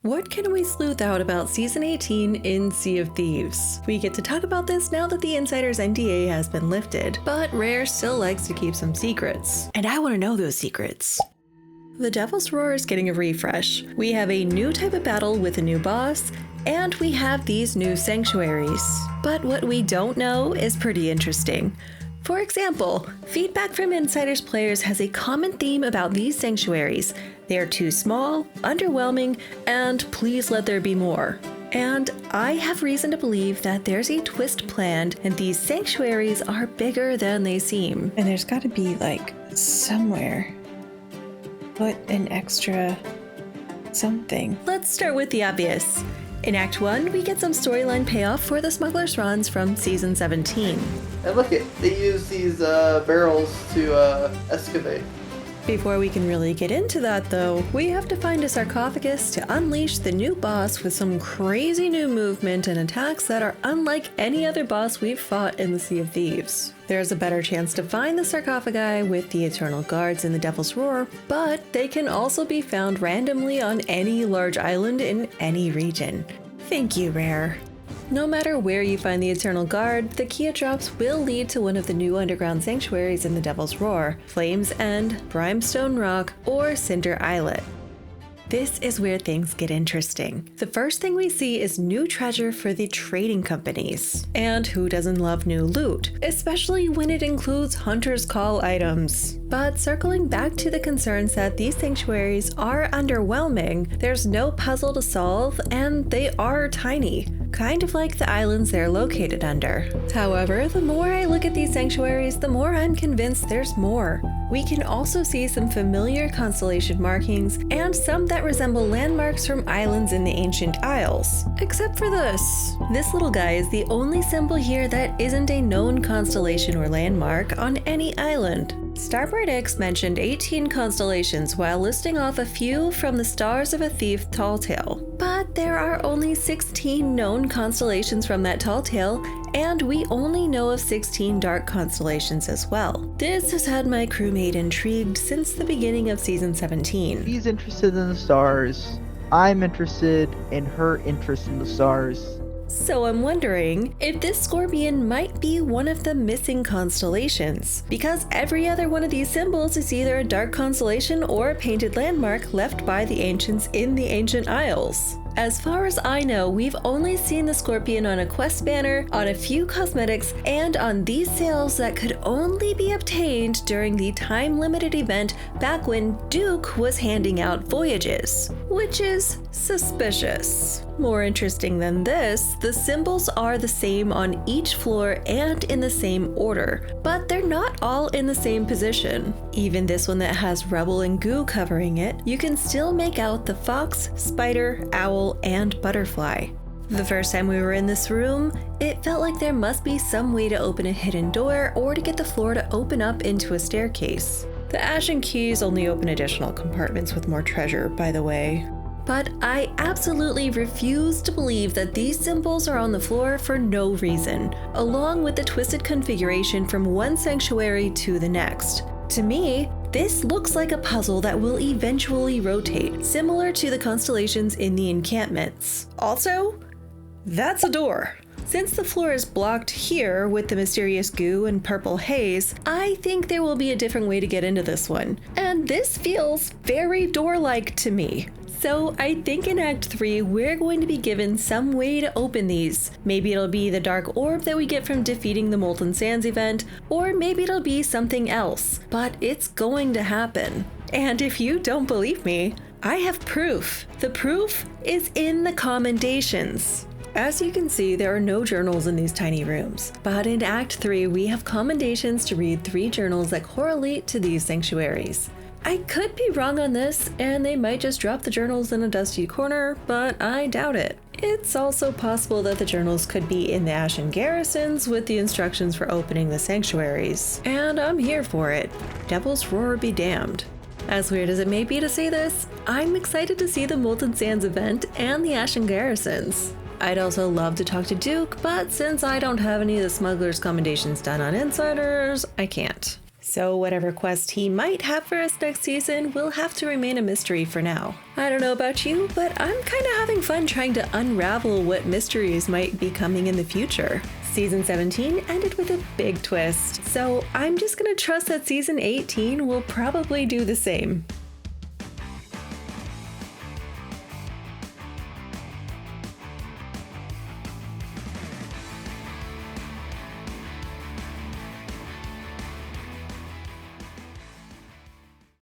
What can we sleuth out about Season 18 in Sea of Thieves? We get to talk about this now that the Insider's NDA has been lifted, but Rare still likes to keep some secrets. And I want to know those secrets. The Devil's Roar is getting a refresh. We have a new type of battle with a new boss, and we have these new sanctuaries. But what we don't know is pretty interesting. For example, feedback from Insider's players has a common theme about these sanctuaries. They are too small, underwhelming, and please let there be more. And I have reason to believe that there's a twist planned and these sanctuaries are bigger than they seem. And there's got to be, somewhere. Put an extra something. Let's start with the obvious. In Act 1, we get some storyline payoff for the Smuggler's Runs from Season 17. And look it, they use these barrels to excavate. Before we can really get into that though, we have to find a sarcophagus to unleash the new boss with some crazy new movement and attacks that are unlike any other boss we've fought in the Sea of Thieves. There's a better chance to find the sarcophagi with the Eternal Guards in the Devil's Roar, but they can also be found randomly on any large island in any region. Thank you, Rare. No matter where you find the Eternal Guard, the Kia drops will lead to one of the new underground sanctuaries in the Devil's Roar, Flame's End, Brimstone Rock, or Cinder Islet. This is where things get interesting. The first thing we see is new treasure for the trading companies. And who doesn't love new loot, especially when it includes Hunter's Call items. But circling back to the concerns that these sanctuaries are underwhelming, there's no puzzle to solve and they are tiny. Kind of like the islands they're located under. However, the more I look at these sanctuaries, the more I'm convinced there's more. We can also see some familiar constellation markings and some that resemble landmarks from islands in the Ancient Isles. Except for this. This little guy is the only symbol here that isn't a known constellation or landmark on any island. Starbright X mentioned 18 constellations while listing off a few from the Stars of a Thief tall tale. But there are only 16 known constellations from that tall tale, and we only know of 16 dark constellations as well. This has had my crewmate intrigued since the beginning of Season 17. He's interested in the stars. I'm interested in her interest in the stars. So I'm wondering if this scorpion might be one of the missing constellations, because every other one of these symbols is either a dark constellation or a painted landmark left by the ancients in the Ancient Isles. As far as I know, we've only seen the scorpion on a quest banner, on a few cosmetics, and on these sales that could only be obtained during the time-limited event back when Duke was handing out voyages, which is suspicious. More interesting than this, the symbols are the same on each floor and in the same order, but they're not all in the same position. Even this one that has rubble and goo covering it, you can still make out the fox, spider, owl, and butterfly. The first time we were in this room, it felt like there must be some way to open a hidden door or to get the floor to open up into a staircase. The Ashen Keys only open additional compartments with more treasure, by the way. But I absolutely refuse to believe that these symbols are on the floor for no reason, along with the twisted configuration from one sanctuary to the next. To me, this looks like a puzzle that will eventually rotate, similar to the constellations in the encampments. Also, that's a door. Since the floor is blocked here with the mysterious goo and purple haze, I think there will be a different way to get into this one. And this feels very door-like to me. So I think in Act 3, we're going to be given some way to open these. Maybe it'll be the dark orb that we get from defeating the Molten Sands event, or maybe it'll be something else, but it's going to happen. And if you don't believe me, I have proof. The proof is in the commendations. As you can see, there are no journals in these tiny rooms, but in Act 3, we have commendations to read 3 journals that correlate to these sanctuaries. I could be wrong on this, and they might just drop the journals in a dusty corner, but I doubt it. It's also possible that the journals could be in the Ashen Garrisons with the instructions for opening the sanctuaries, and I'm here for it. Devil's Roar be damned. As weird as it may be to say this, I'm excited to see the Molten Sands event and the Ashen Garrisons. I'd also love to talk to Duke, but since I don't have any of the Smuggler's commendations done on Insiders, I can't. So whatever quest he might have for us next season will have to remain a mystery for now. I don't know about you, but I'm kind of having fun trying to unravel what mysteries might be coming in the future. Season 17 ended with a big twist, so I'm just gonna trust that Season 18 will probably do the same.